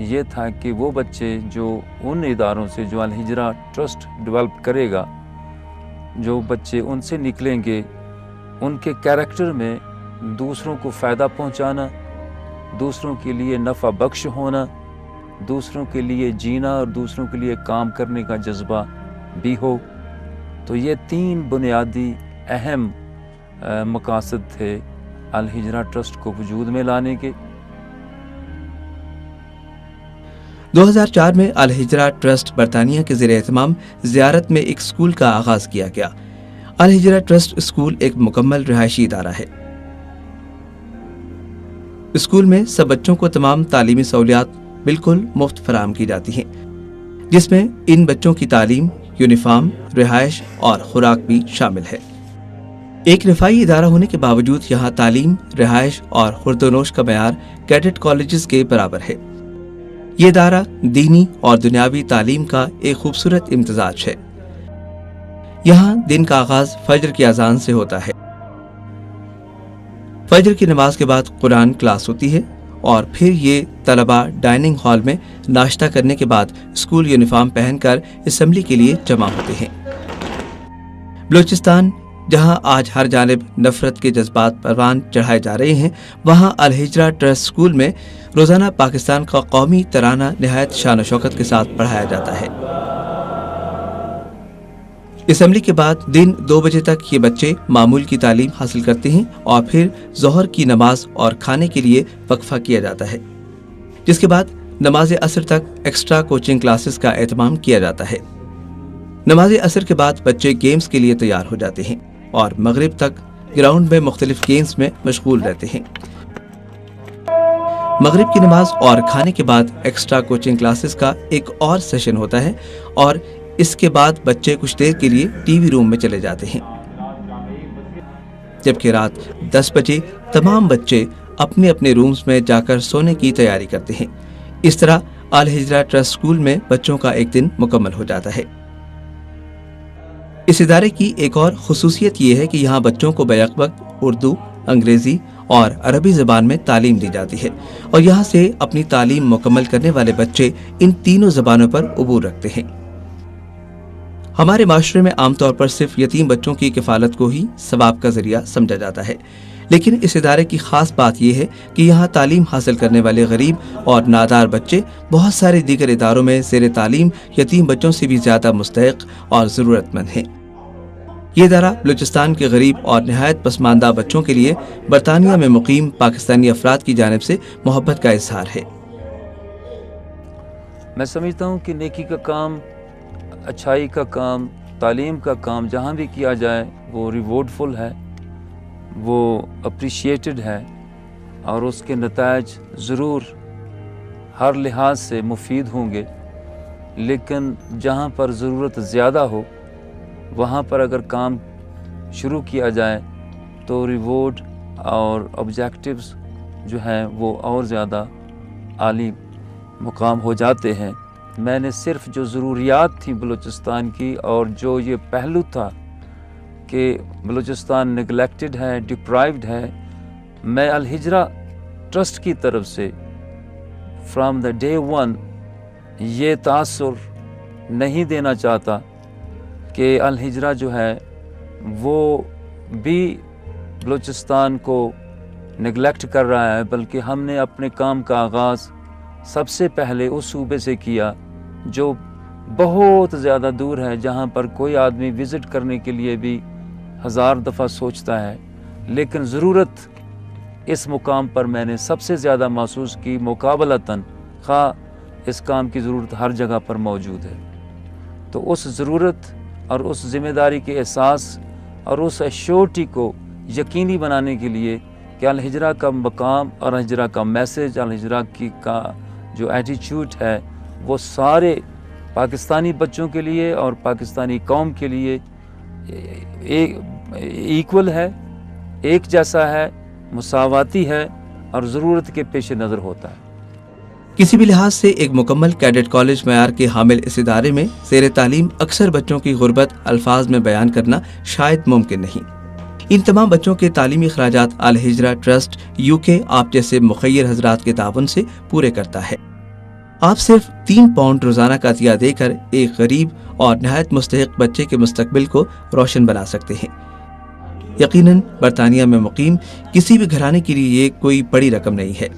یہ تھا کہ وہ بچے جو ان اداروں سے جو الہجرہ ٹرسٹ ڈیولپ کرے گا، جو بچے ان سے نکلیں گے، ان کے کیریکٹر میں دوسروں کو فائدہ پہنچانا، دوسروں کے لیے نفع بخش ہونا، دوسروں کے لیے جینا اور دوسروں کے لیے کام کرنے کا جذبہ بھی ہو۔ تو یہ 3 بنیادی اہم مقاصد تھے الہجرہ ٹرسٹ کو وجود میں لانے کے۔ 2004 میں الہجرہ ٹرسٹ برطانیہ کے زیر اہتمام زیارت میں ایک اسکول کا آغاز کیا گیا۔ الہجرہ ٹرسٹ اسکول ایک مکمل رہائشی ادارہ ہے۔ اسکول میں سب بچوں کو تمام تعلیمی سہولیات بالکل مفت فراہم کی جاتی ہیں، جس میں ان بچوں کی تعلیم، یونیفارم، رہائش اور خوراک بھی شامل ہے۔ ایک رفاہی ادارہ ہونے کے باوجود یہاں تعلیم، رہائش اور خورد و نوش کا معیار کیڈٹ کالجز کے برابر ہے۔ یہ ادارہ دینی اور دنیاوی تعلیم کا ایک خوبصورت امتزاج ہے۔ یہاں دن کا آغاز فجر کی اذان سے ہوتا ہے۔ فجر کی نماز کے بعد قرآن کلاس ہوتی ہے اور پھر یہ طلبہ ڈائننگ ہال میں ناشتہ کرنے کے بعد اسکول یونیفارم پہن کر اسمبلی کے لیے جمع ہوتے ہیں۔ بلوچستان، جہاں آج ہر جانب نفرت کے جذبات پروان چڑھائے جا رہے ہیں، وہاں الہجرہ ٹرسٹ اسکول میں روزانہ پاکستان کا قومی ترانہ نہایت شان و شوکت کے ساتھ پڑھایا جاتا ہے۔ اسمبلی کے بعد دن 2 بجے تک یہ بچے معمول کی تعلیم حاصل کرتے ہیں اور پھر ظہر کی نماز اور کھانے کے لیے وقفہ کیا جاتا ہے، جس کے بعد نماز عصر تک ایکسٹرا کوچنگ کلاسز کا اہتمام کیا جاتا ہے۔ نماز عصر کے بعد بچے گیمز کے لیے تیار ہو جاتے ہیں اور مغرب تک گراؤنڈ میں مختلف گیمز میں مشغول رہتے ہیں۔ مغرب کی نماز اور کھانے کے بعد ایکسٹرا کوچنگ کلاسز کا ایک اور سیشن ہوتا ہے اور اس کے بعد بچے کچھ دیر کے لیے ٹی وی روم میں چلے جاتے ہیں، جبکہ رات 10 بجے تمام بچے اپنے اپنے رومز میں جا کر سونے کی تیاری کرتے ہیں۔ اس طرح الہجرہ ٹرسٹ اسکول میں بچوں کا ایک دن مکمل ہو جاتا ہے۔ اس ادارے کی ایک اور خصوصیت یہ ہے کہ یہاں بچوں کو بیک وقت اردو، انگریزی اور عربی زبان میں تعلیم دی جاتی ہے اور یہاں سے اپنی تعلیم مکمل کرنے والے بچے ان تینوں زبانوں پر عبور رکھتے ہیں۔ ہمارے معاشرے میں عام طور پر صرف یتیم بچوں کی کفالت کو ہی ثواب کا ذریعہ سمجھا جاتا ہے، لیکن اس ادارے کی خاص بات یہ ہے کہ یہاں تعلیم حاصل کرنے والے غریب اور نادار بچے بہت سارے دیگر اداروں میں زیر تعلیم یتیم بچوں سے بھی زیادہ مستحق اور ضرورت مند ہیں۔ یہ ادارہ بلوچستان کے غریب اور نہایت پسماندہ بچوں کے لیے برطانیہ میں مقیم پاکستانی افراد کی جانب سے محبت کا اظہار ہے۔ میں سمجھتا ہوں کہ نیکی کا کام، اچھائی کا کام، تعلیم کا کام جہاں بھی کیا جائے وہ ریوارڈ فل ہے، وہ اپریشیٹڈ ہے اور اس کے نتائج ضرور ہر لحاظ سے مفید ہوں گے، لیکن جہاں پر ضرورت زیادہ ہو وہاں پر اگر کام شروع کیا جائے تو ریوارڈ اور آبجیکٹیوز جو ہیں وہ اور زیادہ عالی مقام ہو جاتے ہیں۔ میں نے صرف جو ضروریات تھیں بلوچستان کی اور جو یہ پہلو تھا کہ بلوچستان نگلیکٹڈ ہے، ڈپرائیوڈ ہے، میں الہجرہ ٹرسٹ کی طرف سے فرام دا ڈے 1 یہ تاثر نہیں دینا چاہتا کہ الہجرہ جو ہے وہ بھی بلوچستان کو نگلیکٹ کر رہا ہے، بلکہ ہم نے اپنے کام کا آغاز سب سے پہلے اس صوبے سے کیا جو بہت زیادہ دور ہے، جہاں پر کوئی آدمی وزٹ کرنے کے لیے بھی 1000 دفعہ سوچتا ہے، لیکن ضرورت اس مقام پر میں نے سب سے زیادہ محسوس کی مقابلتاً، خواہ اس کام کی ضرورت ہر جگہ پر موجود ہے۔ تو اس ضرورت اور اس ذمہ داری کے احساس اور اس ایشورٹی کو یقینی بنانے کے لیے کہ الہجرہ کا مقام اور الہجرہ کا میسج، الہجرہ کا جو ایٹیچیوڈ ہے وہ سارے پاکستانی بچوں کے لیے اور پاکستانی قوم کے لیے ایکول ہے، ایک جیسا ہے، مساواتی ہے اور ضرورت کے پیش نظر ہوتا ہے۔ کسی بھی لحاظ سے ایک مکمل کیڈٹ کالج معیار کے حامل اس ادارے میں زیر تعلیم اکثر بچوں کی غربت الفاظ میں بیان کرنا شاید ممکن نہیں۔ ان تمام بچوں کے تعلیمی اخراجات الہجرہ ٹرسٹ UK آپ جیسے مخیر حضرات کے تعاون سے پورے کرتا ہے۔ آپ صرف 3 پاؤنڈ روزانہ کا عطیہ دے کر ایک غریب اور نہایت مستحق بچے کے مستقبل کو روشن بنا سکتے ہیں۔ یقیناً برطانیہ میں مقیم کسی بھی گھرانے کے لیے یہ کوئی بڑی رقم نہیں ہے۔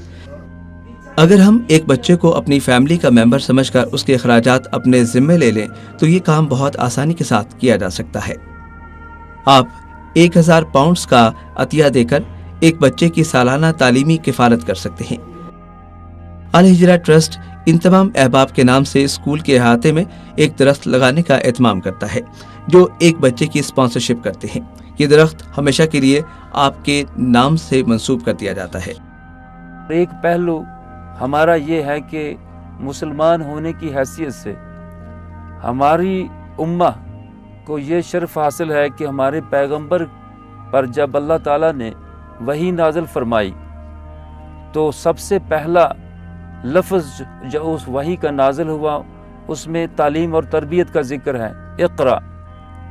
اگر ہم ایک بچے کو اپنی فیملی کا ممبر سمجھ کر اس کے اخراجات اپنے ذمے لے لیں تو یہ کام بہت آسانی کے ساتھ کیا جا سکتا ہے۔ آپ 1000 پاؤنڈز کا عطیہ دے کر ایک بچے کی سالانہ تعلیمی کفالت کر سکتے ہیں۔ الہجرہ ٹرسٹ ان تمام احباب کے نام سے اسکول کے احاطے میں ایک درخت لگانے کا اہتمام کرتا ہے جو ایک بچے کی اسپانسرشپ کرتے ہیں۔ یہ درخت ہمیشہ کے لیے آپ کے نام سے منسوب کر دیا جاتا ہے۔ ایک پہلو ہمارا یہ ہے کہ مسلمان ہونے کی حیثیت سے ہماری امہ کو یہ شرف حاصل ہے کہ ہمارے پیغمبر پر جب اللہ تعالیٰ نے وحی نازل فرمائی تو سب سے پہلا لفظ جو اس وحی کا نازل ہوا اس میں تعلیم اور تربیت کا ذکر ہے۔ اقرا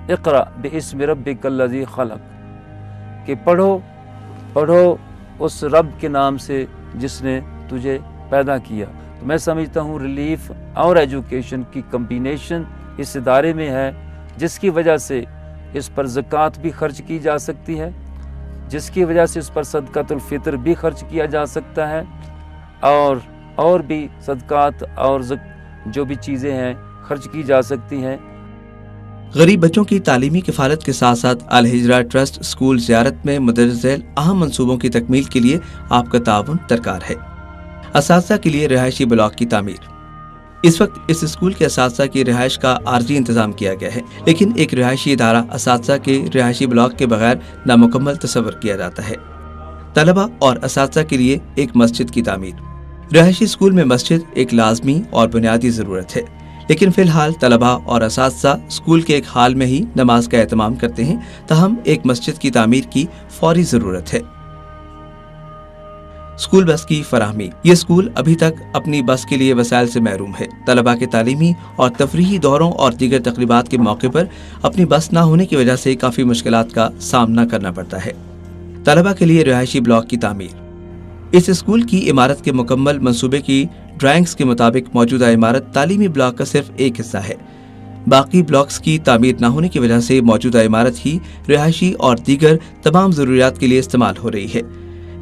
اقرا باسم ربک الذی خلق، کہ پڑھو اس رب کے نام سے جس نے تجھے پیدا کیا۔ تو میں سمجھتا ہوں ریلیف اور ایجوکیشن کی کمبینیشن اس ادارے میں ہے، جس کی وجہ سے اس پر زکوٰۃ بھی خرچ کی جا سکتی ہے، جس کی وجہ سے اس پر صدقۃ الفطر بھی خرچ کیا جا سکتا ہے، اور بھی صدقات اور جو بھی چیزیں ہیں خرچ کی جا سکتی ہیں۔ غریب بچوں کی تعلیمی کفالت کے ساتھ ساتھ الہجرہ ٹرسٹ اسکول زیارت میں مندرجہ ذیل اہم منصوبوں کی تکمیل کے لیے آپ کا تعاون درکار ہے۔ اساتذہ کے لیے رہائشی بلاک کی تعمیر۔ اس وقت اس اسکول کے اساتذہ کی رہائش کا عارضی انتظام کیا گیا ہے، لیکن ایک رہائشی ادارہ اساتذہ کے رہائشی بلاک کے بغیر نامکمل تصور کیا جاتا ہے۔ طلبہ اور اساتذہ کے لیے ایک مسجد کی تعمیر۔ رہائشی اسکول میں مسجد ایک لازمی اور بنیادی ضرورت ہے، لیکن فی الحال طلبہ اور اساتذہ اسکول کے ایک ہال میں ہی نماز کا اہتمام کرتے ہیں، تاہم ایک مسجد کی تعمیر کی فوری ضرورت ہے۔ اسکول بس کی فراہمی۔ یہ اسکول ابھی تک اپنی بس کے لیے وسائل سے محروم ہے۔ طلبہ کے تعلیمی اور تفریحی دوروں اور دیگر تقریبات کے موقع پر اپنی بس نہ ہونے کی وجہ سے کافی مشکلات کا سامنا کرنا پڑتا ہے۔ طلبہ کے لیے رہائشی بلاک کی تعمیر۔ اس اسکول کی عمارت کے مکمل منصوبے کی ڈرائنگز کے مطابق موجودہ عمارت تعلیمی بلاک کا صرف ایک حصہ ہے۔ باقی بلاکس کی تعمیر نہ ہونے کی وجہ سے موجودہ عمارت ہی رہائشی اور دیگر تمام ضروریات کے لیے استعمال ہو رہی ہے۔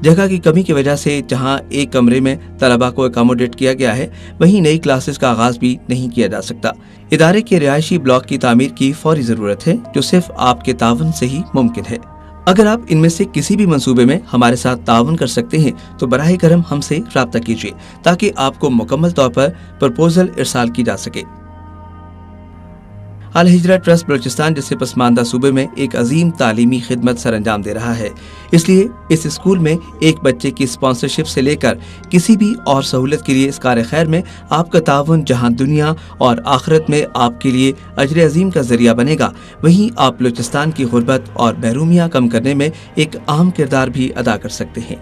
جگہ کی کمی کی وجہ سے جہاں ایک کمرے میں طلبہ کو اکاموڈیٹ کیا گیا ہے، وہیں نئی کلاسز کا آغاز بھی نہیں کیا جا سکتا۔ ادارے کے رہائشی بلاک کی تعمیر کی فوری ضرورت ہے، جو صرف آپ کے تعاون سے ہی ممکن ہے۔ اگر آپ ان میں سے کسی بھی منصوبے میں ہمارے ساتھ تعاون کر سکتے ہیں تو براہ کرم ہم سے رابطہ کیجیے تاکہ آپ کو مکمل طور پر پرپوزل ارسال کی جا سکے۔ الہجرہ ٹرسٹ بلوچستان جیسے پسماندہ صوبے میں ایک عظیم تعلیمی خدمت سر انجام دے رہا ہے، اس لیے اس اسکول میں ایک بچے کی اسپانسرشپ سے لے کر کسی بھی اور سہولت کے لیے اس کار خیر میں آپ کا تعاون جہاں دنیا اور آخرت میں آپ کے لیے اجر عظیم کا ذریعہ بنے گا، وہیں آپ بلوچستان کی غربت اور محرومیاں کم کرنے میں ایک اہم کردار بھی ادا کر سکتے ہیں۔